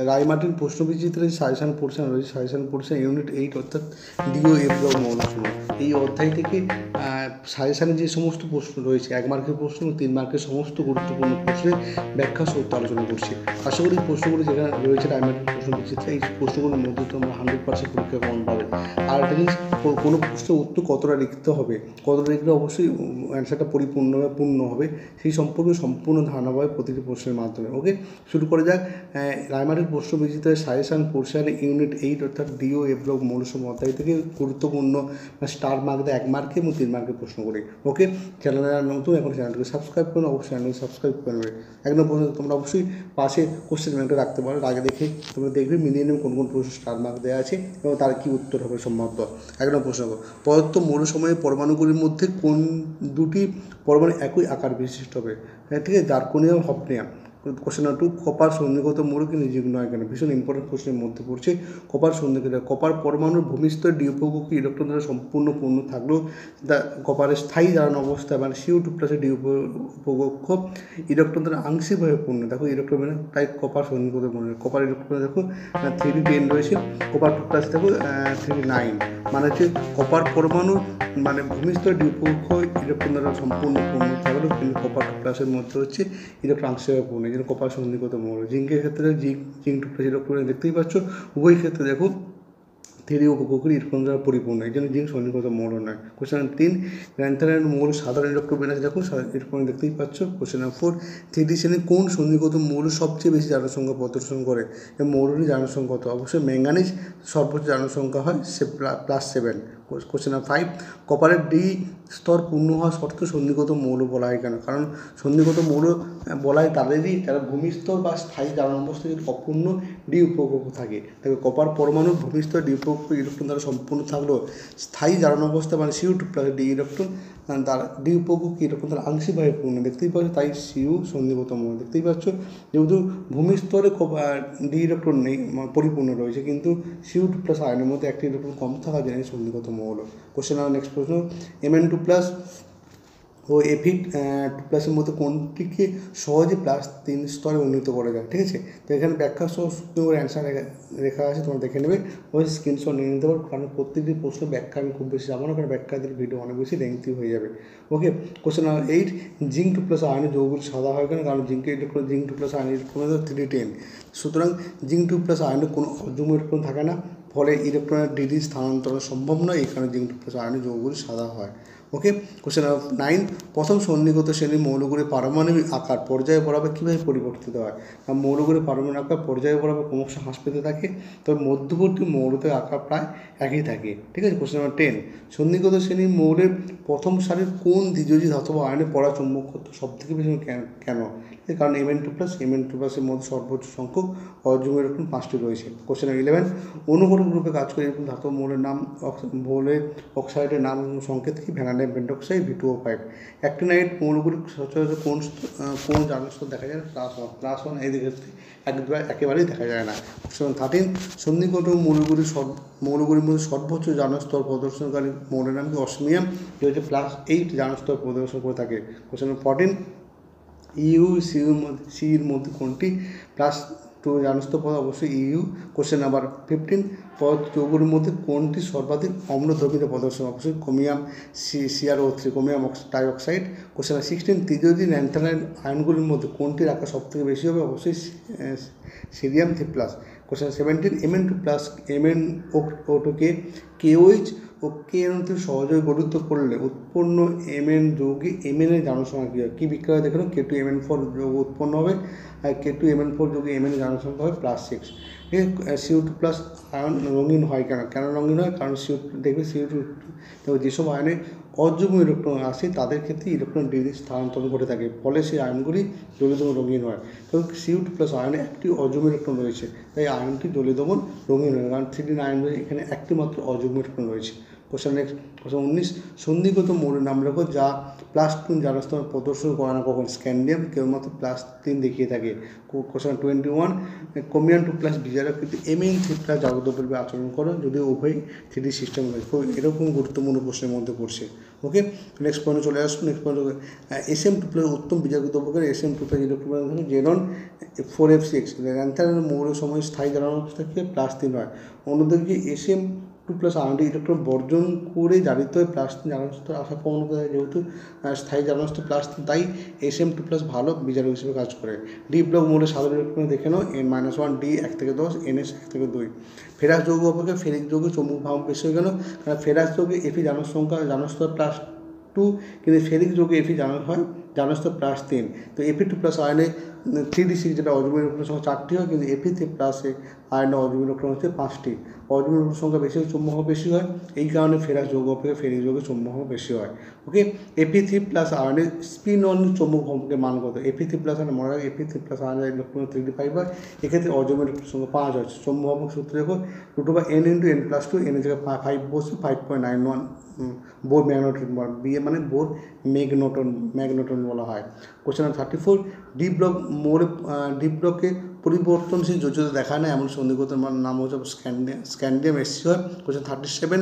Ray Martin প্রশ্নবিচিত্রের suggestion portion রয়েছে, suggestion portion unit 8 অর্থাৎ deo F block মৌলসমূহ। এই অধ্যায় থেকে সাজেশানে যে সমস্ত প্রশ্ন রয়েছে 1 মার্কের প্রশ্ন এবং 3 মার্কের সমস্ত গুরুত্বপূর্ণ প্রশ্নের ব্যাখ্যা সত্য আলোচনা করছি। আশা করি প্রশ্নগুলো যেখানে রয়েছে রায়মার্টিন প্রশ্নবিচিত্রে এই প্রশ্নগুলোর মধ্যে তোমরা 100% পরীক্ষা কমন পাবে। আর একটা জিনিস, কোনো প্রশ্নের উত্তর কতটা লিখতে হবে, কতটা লিখলে অবশ্যই অ্যান্সারটা পরিপূর্ণভাবে পূর্ণ হবে, সেই সম্পর্কে সম্পূর্ণ ধারণা পাবে প্রতিটি প্রশ্নের মাধ্যমে। ওকে, শুরু করে যাক। রায়মার্টিন প্রশ্নবিচিত্রের সাজেশন পোর্শন ইউনিট 8 অর্থাৎ ডিও এফ ব্লক মৌলসমূহ অধ্যায় থেকে গুরুত্বপূর্ণ স্টার মার্ক দেয় 1 মার্কে এবং 3 মার্কের প্রশ্ন করে। ওকে, চ্যানেলে নতুন এখন চ্যানেলটিকে সাবস্ক্রাইব করুন, অবশ্যই চ্যানেলকে সাবস্ক্রাইব করবে। একদম প্রশ্ন তোমরা অবশ্যই পাশে কোশ্চেন ব্যাংকটা রাখতে পারো, আগে দেখে তোমরা দেখবে মিলিয়ে নেবে কোন কোন প্রশ্ন স্টার মার্ক দেওয়া আছে এবং তার কী উত্তর হবে সম্ভবত। একদম প্রশ্ন প্রদত্ত মৌলসমূহের পরমাণুগুলির মধ্যে কোন দুটি পরমাণু একই আকার বিশিষ্ট হবে? ঠিক আছে, জার্কোনিয়াম হফনিয়াম। কোশ্চেন নাম্বার 2, কপার সন্নিহিত মৌল কি নির্জীব নয় কেন? ভীষণ ইম্পর্টেন্ট প্রশ্নের মধ্যে পড়ছে কপার সন্নিহিত। কপার পরমাণুর ভূমিস্তর ডি উপকক্ষে ইলেকট্রন দ্বারা সম্পূর্ণ পূর্ণ থাকলেও কপারের স্থায়ী জারণ অবস্থা মানে CO2 প্লাসের ডি উপকক্ষ ইলেকট্রন দ্বারা আংশিকভাবে পূর্ণ। দেখো ইলেকট্রন মানে তাই কপার সন্নিহিত মৌল। কপার ইলেকট্রন দেখো 3d10 রয়েছে, কপার 2 প্লাস দেখো 3d9, মানে হচ্ছে কপার পরমাণু মানে ভূমিস্তর ডি উপকক্ষ ইলেকট্রন দ্বারা সম্পূর্ণ পূর্ণ থাকলেও কিন্তু কপার 2 প্লাসের মধ্যে হচ্ছে ইলেকট্রন আংশিকভাবে পূর্ণ, এই জন্য কপার সন্নিহিত মৌল। জিঙ্কের ক্ষেত্রে জিঙ্ক 2 প্লাস ইলেকট্রন দেখতেই পাচ্ছ, উভয় ক্ষেত্রে দেখো 3 উপকক্ষের ইলেকট্রন দ্বারা পরিপূর্ণ, এই জন্য জিঙ্ক সন্নিহিত মৌল নয়। কোশ্চেন 3, ল্যান্থানাইন মৌল সাধারণ ইলেকট্রন বিন্যাস দেখো ইলেকট্রন দেখতেই পাচ্ছ। কোশ্চেন 4, 3D শ্রেণীর কোন সন্নিহিত মৌল সবচেয়ে বেশি জারণ সংখ্যা প্রদর্শন করে? এই মৌলটির জারণ সংখ্যা কত? অবশ্যই ম্যাঙ্গানিজ সর্বোচ্চ জারণ সংখ্যা হয় +7। কোশ্চেন 5, কপারের ডি স্তর পূর্ণ হওয়া শর্ত সন্নিহিত মৌল বলা হয় কেন? কারণ সন্নিহিত মৌল বলা হয় তাদেরই যারা ভূমিস্তর বা স্থায়ী জারণ অবস্থা যদি অপূর্ণ ডি উপকক্ষ থাকে। তবে কপার পরমাণুর ভূমিস্তর ডি উপকক্ষ ইলেকট্রন দ্বারা সম্পূর্ণ থাকলেও স্থায়ী জারণ অবস্থা মানে CO2 প্লাস ডি ইলেকট্রন দ্বারা ডি উপকক্ষ ইলেকট্রন দ্বারা আংশিকভাবে পূর্ণ, দেখতেই পাচ্ছ, তাই CO সন্নিহিত মৌল। দেখতেই পাচ্ছ যেহেতু ভূমিস্তরে ডি ইলেকট্রন নেই পরিপূর্ণ রয়েছে, কিন্তু CO2 প্লাস আয়নের মধ্যে একটি ইলেকট্রন কম থাকা জন্য সন্নিহিত মৌল। কোশ্চেন নেক্সট প্রশ্ন, Mn2+ ও Fe2+ প্লাসের মধ্যে কোনটিকে সহজে +3 স্তরে উন্নীত করা যায়? ঠিক আছে, তো এখানে ব্যাখ্যা সহ অ্যান্সার লেখা আছে, তোমরা দেখে নেবে, ওই স্ক্রিনশট নিয়ে নিতে পারো, কারণ প্রত্যেকটি প্রশ্ন ব্যাখ্যা আমি খুব বেশি যাবো না, কারণ ব্যাখ্যাদের ভিডিও অনেক বেশি লেংথি হয়ে যাবে। ওকে, কোশ্চেন নাম্বার 8, জিঙ্ক 2+ আয়নের যৌগগুলি সাদা হয় কেন? কারণ জিঙ্ক 2+ আয়নের ইলেকট্রন 3d10, সুতরাং জিঙ্ক 2+ আয়নের কোনো অযুগ্ম ইলেকট্রন থাকে না, ফলে ইলেকট্রনের ডিডি স্থানান্তরণ সম্ভব নয়, এই কারণে জিঙ্ক 2+ আয়নের যৌগগুলি সাদা হয়। ওকে, কোশ্চেন নাম্বার 9, প্রথম সন্নিহিত শ্রেণীর মৌলগুলির পারমাণবিক আকার পর্যায়ে বরাবর কীভাবে পরিবর্তিত হয়? কারণ মৌলগুলির পারমাণবিক আকার পর্যায়ে বরাবর ক্রমশ হ্রাস পেতে থাকে, তবে মধ্যবর্তী মৌলদের আকার প্রায় একই থাকে। ঠিক আছে, কোশ্চেন নাম্বার 10, সন্নিহিত শ্রেণীর মৌলের প্রথম সারির কোন দ্বিযোজী ধাতব আয়নে পড়া চুম্বকত্ব সবথেকে বেশি কেন? কারণ Mn2+এর মধ্যে সর্বোচ্চ সংখ্যক অযুগ্ম ইলেকট্রন 5টি রয়েছে। কোশ্চেন 11, অনুঘটক রূপে কাজ করে এরকম ধাতব মৌলের নাম মৌলের অক্সাইডের নাম সংকেত কি? Vanadium pentoxide V2O5। অ্যাক্টিনাইড মৌলগুলি সচরাচর কোন জারণ স্তর দেখা যায়? +1। এই ক্ষেত্রে একেবারেই দেখা যায় না। কোশ্চেন 13, সন্নিহিত মৌলগুলির মধ্যে সর্বোচ্চ জারণ স্তর প্রদর্শনকারী মৌলের নাম কি? অসমিয়াম, যে হচ্ছে +8 জারণ স্তর প্রদর্শন করে থাকে। কোশ্চেন 14, EU সির মধ্যে কোনটি +2 জারণ স্তর পদ? অবশ্যই EU। কোশ্চেন নাম্বার 15, যৌগগুলির মধ্যে কোনটি সর্বাধিক অম্লধর্মিতা প্রদর্শন? অবশ্যই chromium CrO3, chromium dioxide. Question number 16, ত্রিযোজী ল্যান্থানাইন আয়নগুলির মধ্যে কোনটির আকার সবথেকে বেশি হবে? অবশ্যই সিরিয়াম 3+। কোশ্চেন 17, Mn2+, MnO2কে KOH ও KN2 সহযোগে গঠিত করলে উৎপন্ন Mn যৌগে Mn এর জারণ সংখ্যা কী হয়? কী বিক্রিয়া দেখো, K2Mn4 যৌগ উৎপন্ন হবে, আর K2Mn4 যৌগে Mn এর জারণ সংখ্যা হবে +6। ঠিক আছে, CO2+ আয়ন রঙিন হয় কেন রঙিন হয়? কারণ দেখবে CO2 যেসব আয়নে অযুগ্ম ইলেকট্রন আসে তাদের ক্ষেত্রে ইলেকট্রন ডিগ্রি স্থানান্তরণ ঘটে থাকে, ফলে সেই আয়নগুলি জলীয়দ্রবণ রঙিন হয়। কারণ CO2+ আয়নে একটি অযুগ্ম ইলেকট্রন রয়েছে, তাই আয়নটি জলীয়দ্রবণ রঙিন হয়, কারণ 3d9 এখানে একটি মাত্র অযুগ্ম ইলেকট্রন রয়েছে। কোশ্চেন নেক্সট কোশ্চেন 19 সন্ধিগত মৌলের নাম লেখো যা +3 জারস্থ প্রদর্শন করে না কখন স্ক্যান্ডিয়াম কেবলমাত্র +3 দেখিয়ে থাকে। কোশ্চেন 21 ক্রোমিয়াম 2+ বিজারক কিন্তু Mn3+ জারকদ্রব্যের আচরণ করে যদি উভয় 3D সিস্টেম রয়েছে। খুব এরকম গুরুত্বপূর্ণ প্রশ্নের মধ্যে পড়ছে। ওকে, নেক্সট পয়েন্টে চলে আসুন। নেক্সট পয়েন্ট Sm2+ উত্তম বিজারক দ্রব্যকে Sm2+ ইলেকট্রন থাকে জেনন 4f6 ল্যান্থারের মৌল সময় স্থায়ী জারণ থেকে +3 হয়। অন্যদিকে Sm2+ আয়নটি ইলেকট্রন বর্জন করে জারিত হয়ে +3 জারণস্থ আসার প্রবণতা থাকে, যেহেতু স্থায়ী জারণস্থ +3 তাই Sm2+ ভালো বিজারক হিসেবে কাজ করে। ডি ব্লক মৌলের সাধারণ ইলেকট্রন দেখে নাও n-1 d 1 থেকে 10 ns 1 থেকে 2। ফেরাস যৌগ অপেক্ষা ফেরিক যৌগে চৌম্বক ভাব বেশি হয়ে গেল, কারণ ফেরাস যৌগে Fe জারণ সংখ্যা জারণস্থ +2 কিন্তু ফেরিক যৌগে Fe জারণ হয় জারণস্থ +3। তো Fe2+ আয়নে 3d6 যেটা অযুগ্ম ইলেকট্রন সংখ্যা 4টি হয়, কিন্তু Fe3+ আয়নে অযুগ্ম ইলেকট্রন হচ্ছে 5টি। অযুগ্ম ইলেকট্রন সংখ্যা বেশি হয় চৌম্বক বেশি হয়, এই কারণে ফেরাস যৌগ অপেক্ষা ফেরিক যৌগে চৌম্বক বেশি হয়। ওকে, Fe3+ আয়নের স্পিন অন চৌম্বক ভ্রামকের মান কত? Fe3+ আয়নে মনে রাখবে Fe3+ আয়নের ইলেকট্রন 3d5 হয়, এক্ষেত্রে অযুগ্ম ইলেকট্রন সংখ্যা 5 হয়। চৌম্বক ভ্রামক সূত্র দেখো √n × n+2 n জায়গায় 5 বসে 5.91 বোর ম্যাগনেটন বিয়ে মানে বোর ম্যাগনেটন বলা হয়। কোশ্চেন 34 ডি ব্লক মোড়ে ডি ব্লকে পরিবর্তনশীল যোজ্যতা দেখায় না এমন সন্ধিগত নাম হচ্ছে স্ক্যান্ডিয়াম SC হয়। কোশ্চেন 37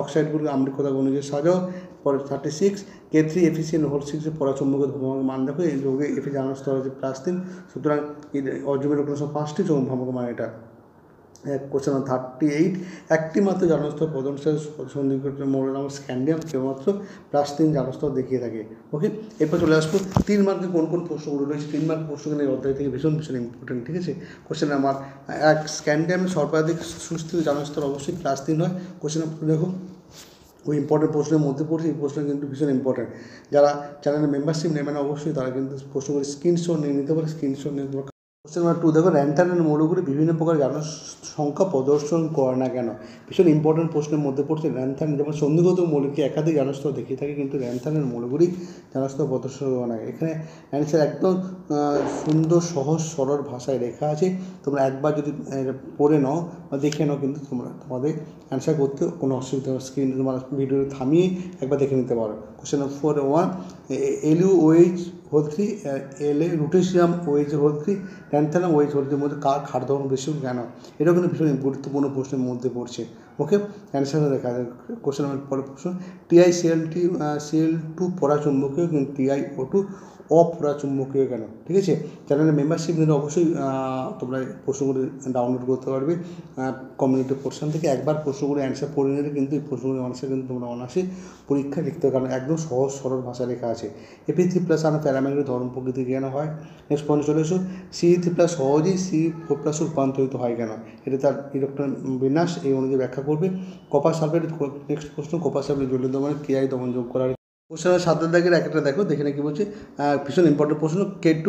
অক্সাইডগুলো আম্লিকতা অনুযায়ী সাজাও। পরে 36 K3FeCl6 এর পরাচুম্বকের ভ্রামকের মান দেখো, এই যৌগে Fe জারণ স্তর হচ্ছে +3, সুতরাং অযুগ্ম ইলেকট্রন সংখ্যা 5টি চৌম্বক ভ্রামকের মান এটা। কোশ্চেন 38 একটি মাত্র জারণস্থল পদনশীল সন্ধিগত মৌলের নাম স্ক্যান্ডিয়াম কেবলমাত্র +3 জারণস্থল দেখিয়ে থাকে। ওকে, এরপর চলে আসবো 3 মার্কে কোন কোন প্রশ্নগুলো রয়েছে। 3 মার্ক প্রশ্নগুলো এই অধ্যায় থেকে ভীষণ ইম্পর্টেন্ট, ঠিক আছে। কোশ্চেন নাম্বার 1 স্ক্যান্ডিয়ামের সর্বাধিক সুস্থিত জারণস্থল অবশ্যই +3 হয়। কোশ্চেন নাম্বার দেখো ওই ইম্পর্টেন্ট প্রশ্নের মধ্যে পড়ছে, এই প্রশ্ন কিন্তু ভীষণ ইম্পর্টেন্ট। যারা চ্যানেলের মেম্বারশিপ নেবে না অবশ্যই তারা কিন্তু প্রশ্নগুলি স্ক্রিনশট নিয়ে নিতে পারে। স্ক্রিনশট নিয়ে কোশ্চেন নাম্বার 2 দেখো ল্যান্থারের মৌলগুলি বিভিন্ন প্রকার জারণ সংখ্যা প্রদর্শন করে না কেন? ভীষণ ইম্পর্টেন্ট প্রশ্নের মধ্যে পড়ছে। ল্যান্থার্ন যেমন সন্ধিগত মৌলকে একাধিক জারণস্তর দেখিয়ে থাকে, কিন্তু ল্যান্থার্নের মৌলগুলি জারণস্তর প্রদর্শন করে না। এখানে অ্যান্সার একদম সুন্দর সহজ সরল ভাষায় লেখা আছে, তোমরা একবার যদি পড়ে নাও বা দেখে নাও কিন্তু তোমাদের অ্যান্সার করতে কোনো অসুবিধা হবে। স্ক্রিন তোমার ভিডিও থামিয়ে একবার দেখে নিতে পারো। Question number 4 LuOH3 La lutetium OH3 ল্যান্থার্ন OH3 মধ্যে কার ক্ষার ধর্ম বেশি কেন? এটাও কিন্তু ভীষণ গুরুত্বপূর্ণ প্রশ্নের মধ্যে পড়ছে। ওকে, অ্যান্সার দেখা যায়। কোশ্চেন নাম্বার পরের প্রশ্ন TiCl2 পরাচুম্বকীয় কিন্তু TiO2 অপরাচুম্বকীয় কেন? ঠিক আছে, চ্যানেলের মেম্বারশিপ নিলে অবশ্যই তোমরা প্রশ্নগুলি ডাউনলোড করতে পারবে কমিউনিটি পোর্শন থেকে। একবার প্রশ্নগুলি অ্যান্সার পড়ে নিলে কিন্তু এই প্রশ্নগুলি অনার্সে কিন্তু তোমরা অনার্সে পরীক্ষা লিখতে পারো, কারণ একদম সহজ সরল ভাষা লেখা আছে। Fe3+ আয়ন প্যারাম্যাগনেটিক ধর্ম প্রকৃতি কেন হয়? নেক্সট পয়েন্ট চলে এসো Ce3+ সহজেই Ce4+ রূপান্তরিত হয় কেন? এটা তার ইলেকট্রন বিন্যাস এই অনুযায়ী ব্যাখ্যা করবে। কপার সালফেট নেক্সট প্রশ্ন, কপার সালফেট জলীয় দমনে Ki দমন যোগ করা। কোশ্চেনের 7 দাগের একটা দেখো, দেখে না কি বলছে, ভীষণ ইম্পর্টেন্ট প্রশ্ন। K2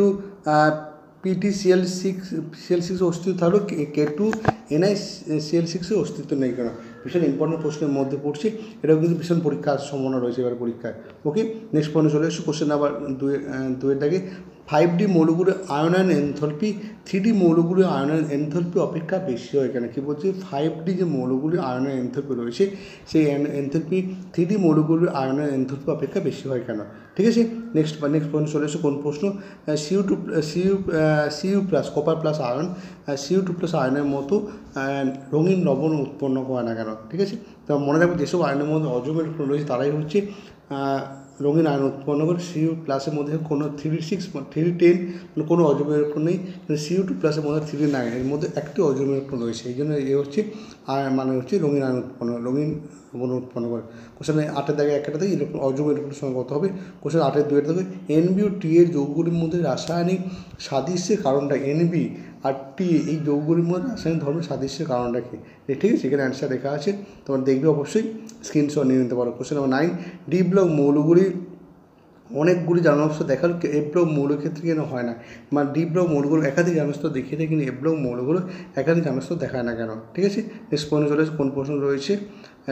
PtCl6 অস্তিত্ব থাকলেও K2 NiCl6 এর অস্তিত্ব নেই কেন? ভীষণ ইম্পর্টেন্ট প্রশ্নের মধ্যে পড়ছে, এটাও কিন্তু ভীষণ পরীক্ষার সম্ভাবনা রয়েছে এবার পরীক্ষায়। ওকে, নেক্সট পয়েন্টে চলে এসো। কোশ্চেন নাম্বার 2 দাগে 5D মৌলগুলির আয়নায়ন এনথলপি 3D মৌলগুলির আয়নায়ন এনথলপি অপেক্ষা বেশি হয় কেন? কী বলছে, 5D যে মৌলগুলির আয়নায়ন এনথলপি রয়েছে সেই এনথলপি 3D মৌলগুলির আয়নায়ন এনথলপি অপেক্ষা বেশি হয় কেন? ঠিক আছে, নেক্সট পয়েন্ট চলে এসো। কোন প্রশ্ন? Cu+ copper plus iron Cu2+ আয়নের মতো রঙিন লবণ উৎপন্ন করে না কেন? ঠিক আছে, তো মনে রাখবে যেসব আয়নের মধ্যে অযুগ্ম ইলেকট্রন রয়েছে তারাই হচ্ছে রঙিন আয়ন উৎপন্ন করে। Cu+ মধ্যে কোনো 3D6 3D10 মানে কোনো অযুগ্ম ইলেকট্রন নেই, কিন্তু Cu2+ মধ্যে 3D9 এর মধ্যে একটি অযুগ্ম ইলেকট্রন রয়েছে, এই জন্য এ হচ্ছে মানে হচ্ছে রঙিন আয়ন রঙিন লবণ উৎপন্ন করে। কোশ্চেন 8 দাগে একটা থেকে অযুগ্ম ইলেকট্রনের সঙ্গে কত হবে? কোশ্চেন 8 2 থেকে NB ও T এর যৌগগুলির মধ্যে রাসায়নিক সাদৃশ্যের কারণটা, NB আর T এই যৌগগুলির মধ্যে রাসায়নিক ধর্মের সাদৃশ্যের কারণটা কি? ঠিক আছে, এখানে অ্যান্সার লেখা আছে, তোমরা দেখবে অবশ্যই স্ক্রিনশট নিয়ে নিতে পারো। কোশ্চেন নাম্বার 9 ডি ব্লক মৌলগুলি অনেকগুলি জারণস্থল দেখালো, এ ব্লক মৌলের ক্ষেত্রে কেন হয় না? মানে ডি ব্লক মৌলগুলো একাধিক জারণস্থল দেখিয়ে দেয়, কিন্তু এ ব্লক মৌলগুলো একাধিক জারণস্থল দেখায় না কেন? ঠিক আছে, নেক্সট পয়েন্টে চলে এসে কোন প্রশ্ন রয়েছে?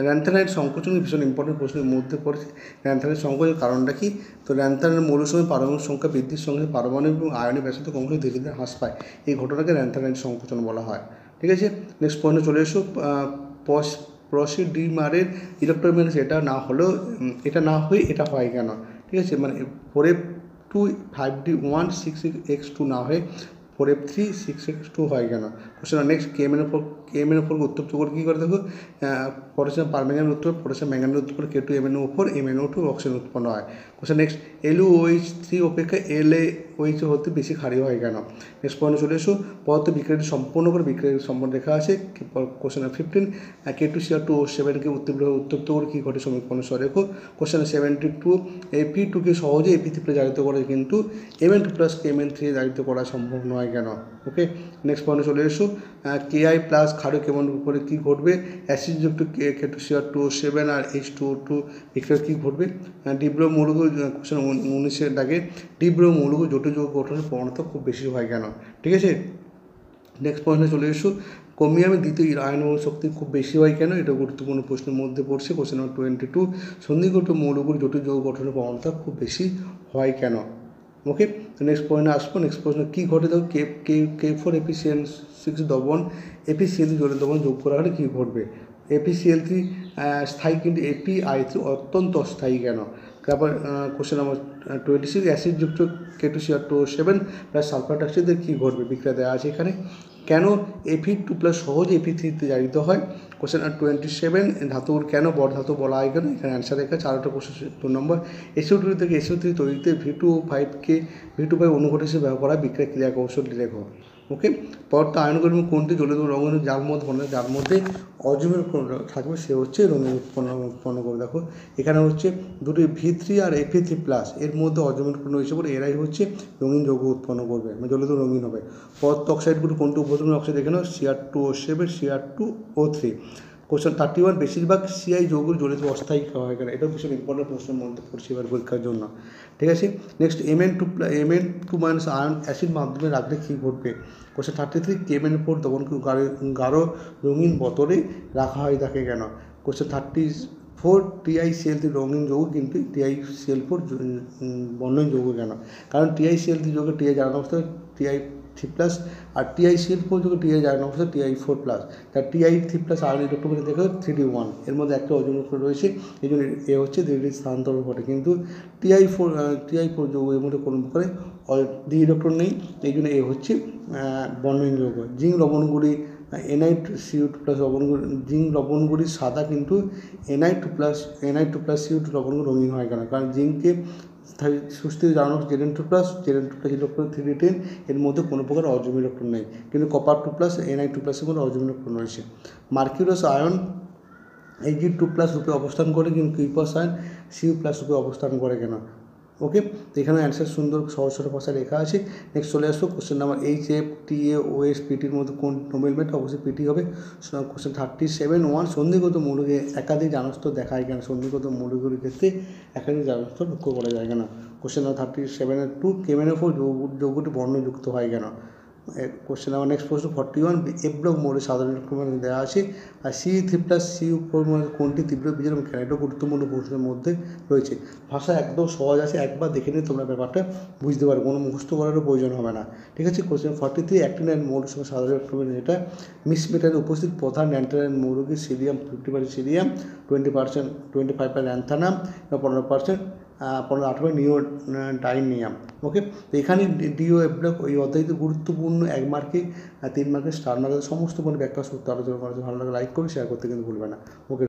ল্যান্থানাইট সংকোচন ভীষণ ইম্পর্টেন্ট প্রশ্নের মধ্যে পড়েছে। ল্যান্থানাইট সংকোচনের কারণটা কি? তো ল্যান্থানাইট মৌলের সময় পারমাণবিক সংখ্যা বৃদ্ধির সঙ্গে পারমাণবিক এবং আয়নিক ব্যাসার্ধ ক্রমশ ধীরে ধীরে হ্রাস পায়, এই ঘটনাকে ল্যান্থানাইট সংকোচন বলা হয়। ঠিক আছে, নেক্সট পয়েন্টে চলে এসো। প্রসিড ডিমারের ইলেকট্রোমিনাস এটা না হলেও এটা না হয়ে এটা হয় কেন? ঠিক আছে, মানে 4F2 5D1 6X2 না হয়ে 4F3 6X2 হয় কেন? কোশ্চেন নেক্সট কেএমএন ওপর উত্তপ্ত করে কী করে দেখো, পটাশিয়াম পারম্যাঙ্গান উত্তর পটাশিয়াম ম্যাঙ্গানের উত্তর K2 MnO ওপর MnO2 অক্সিজেন উৎপন্ন হয়। কোশ্চেন নেক্সট LuOH3 অপেক্ষা LaOH হতে বেশি ক্ষারীয় হয় কেন? নেক্সট পয়েন্টে চলে এসো, পদার্থ বিক্রিয়াটি সম্পূর্ণ করে বিক্রিয়ার সম্বন্ধে লেখা আছে। কোশ্চেন 15 K2Cr2O7কে উত্তপ্ত করে কী ঘটে সমীকরণ সহ রেখো। কোশ্চেন 72 Fe2কে সহজে Fe3 জারিত করে, কিন্তু Mn2 প্লাস Mn3 জারিত করা সম্ভব নয় কেন? ওকে, নেক্সট পয়েন্টে চলে এসো, Ki প্লাস ক্ষারীয় কেমন উপরে কী ঘটবে? অ্যাসিডযুক্ত K2Cr2O7 আর H2O2 বিক্রিয়া কী ঘটবে? ডিব্রো মৌলগ কোশ্চেন 19 দাগে ডিব্রো মৌলগ জটিল যৌগ গঠনের প্রবণতা খুব বেশি হয় কেন? ঠিক আছে, নেক্সট পয়েন্টে চলে এসো, ক্রোমিয়ামের দ্বিতীয় আয়ন শক্তি খুব বেশি হয় কেন? এটা গুরুত্বপূর্ণ প্রশ্নের মধ্যে পড়ছে। কোশ্চেন নম্বর 22 সন্ধিগত মৌলগুলি জটিল যৌগ গঠনের প্রবণতা খুব বেশি হয় কেন? ওকে, নেক্সট পয়েন্টে আসবো। নেক্সট প্রশ্ন কী ঘটে দেখো, K4 FeCl6 দ্রবণ FeCl3 জলের দ্রবণ যোগ করা হলে কী ঘটবে? FeCl3 স্থায়ী, কিন্তু FeI3 অত্যন্ত অস্থায়ী কেন? তারপর কোশ্চেন নম্বর 26 অ্যাসিডযুক্ত K2Cr2O7 প্লাস সালফার ডাইঅক্সাইডের কী ঘটবে? বিক্রিয়া দেওয়া আছে এখানে। কেন Fe2 সহজে Fe3 জারিত হয়? কোশ্চেন 27 ধাতুর কেন বড় ধাতু বলা হয় কেন? এখানে অ্যান্সার রেখা 4টা কোশ্চেন 2 নম্বর। SO2 থেকে SO3 তৈরিতে V2O5 অনুঘটক হিসেবে ব্যবহার করা বিক্রিয়া ক্রিয়া কৌশলটি লেখো। ওকে, পদার্থ আয়নকর্মী কোনটি জলীয় রঙিন যার মধ্যে অজমের থাকবে সে হচ্ছে রঙিন উৎপন্ন করবে। দেখো এখানে হচ্ছে দুটি V3 আর Fe3+ এর মধ্যে অজমের উৎপন্ন হয়েছে বলে এরাই হচ্ছে রঙিন যৌগ উৎপন্ন করবে, মানে জলীয় রঙিন হবে। পদার্থ অক্সাইডগুলো কোনটি উপধর্মী অক্সাইড? এখানে Cr2O7 Cr2O3। কোশ্চেন 31 বেশিরভাগ CI যৌগগুলো জলীয় অস্থায়ী হয় কেন? এটাও ভীষণ ইম্পর্টেন্ট প্রশ্নের মধ্যে পড়ছে এবার পরীক্ষার জন্য। ঠিক আছে, next Mn2 minus ion acid মাধ্যমে রাখলে কী ঘটবে? কোশ্চেন 33 KMnO4 দ্রবণকে গাঢ় রঙিন বোতলে রাখা হয় থাকে কেন? কোশ্চেন 34 TiCl3 রঙিন যৌগ, কিন্তু TiCl4 বর্ণহীন যৌগ কেন? কারণ TiCl3 যৌগে Ti জারণ অবস্থায় Ti3+ আর TiCl4 যৌগে Ti জারণ অবস্থায় Ti4+। তার Ti3+ আয়ন ইলেকট্রন দেখো 3D1, এর মধ্যে একটা অজম ইলেকট্রন রয়েছে, এই জন্য এ হচ্ছে দ্বিতীয় স্থানান্তর ঘটে। কিন্তু Ti4 যৌগ এর মধ্যে কোনো প্রকারে দ্বি ইলেকট্রন নেই, এই জন্য এ হচ্ছে বর্ণহীন যৌগ। জিঙ্ক লবণগুলি Na2CO2+ লবণগুলি, জিঙ্ক লবণগুলি সাদা, কিন্তু Na2+CO2 লবণগুলি রঙিন হয় কেন? কারণ জিঙ্ককে সুস্থির জানানো Zn2+ ইলেকট্রন 3D10, এর মধ্যে কোনো প্রকার অজম ইলেকট্রন নেই, কিন্তু কপার 2+ Na2+ এর মধ্যে অজম ইলেকট্রন রয়েছে। মার্কিউরাস আয়ন Ag2+ রূপে অবস্থান করে, কিন্তু কিউপাস আয়ন Cu+ রূপে অবস্থান করে কেন? ওকে, তো এখানে অ্যান্সার সুন্দর সহজ সরল ভাষায় লেখা আছে। নেক্সট চলে আসো, কোশ্চেন নাম্বার HFTaOS PTর মধ্যে কোন নোবেলমেন্ট? অবশ্যই পিটি হবে। কোশ্চেন 37 সন্ধিগত মৌলকে একাধিক জানস্থ দেখায় কেন? সন্ধিগত মৌলগুলির ক্ষেত্রে একাধিক জানস্থ লক্ষ্য করা যায় কেন? কোশ্চেন নাম্বার 37 KMnO4 যৌগটি বর্ণযুক্ত হয় কেন? কোশ্চেন নাম্বার নেক্সট প্রশ্ন 41 F ব্লক মৌলের সাধারণ ইলেকট্রন দেওয়া আছে, আর C3+ Cu4 কোনটি তীব্র বিজারণ কেন? এটা গুরুত্বপূর্ণ প্রশ্নের মধ্যে রয়েছে। ভাষা একদম সহজ আছে, একবার দেখে নিয়ে তোমরা ব্যাপারটা বুঝতে পারো, কোনো মুখস্থ করারও প্রয়োজন হবে না। ঠিক আছে, কোশ্চেন 43 অ্যাক্টিনাইন মৌলের সঙ্গে সাধারণ ইলেকট্রন যেটা মিক্স মেটালে উপস্থিত প্রধান অ্যান্থানাইন মৌলকে সিলিয়াম 50% সিলিয়াম, 25% অ্যান্থানাম, 15% নিওডাইনিয়াম। ওকে, তো এখানে DO F ব্লক ওই অধ্যায়তে গুরুত্বপূর্ণ 1 মার্কে 3 মার্কে স্টার মার্কের সমস্ত ব্যাখ্যা সূত্র আলোচনা করা। ভালো লাগে লাইক করে শেয়ার করতে কিন্তু ভুলবে না। ওকে।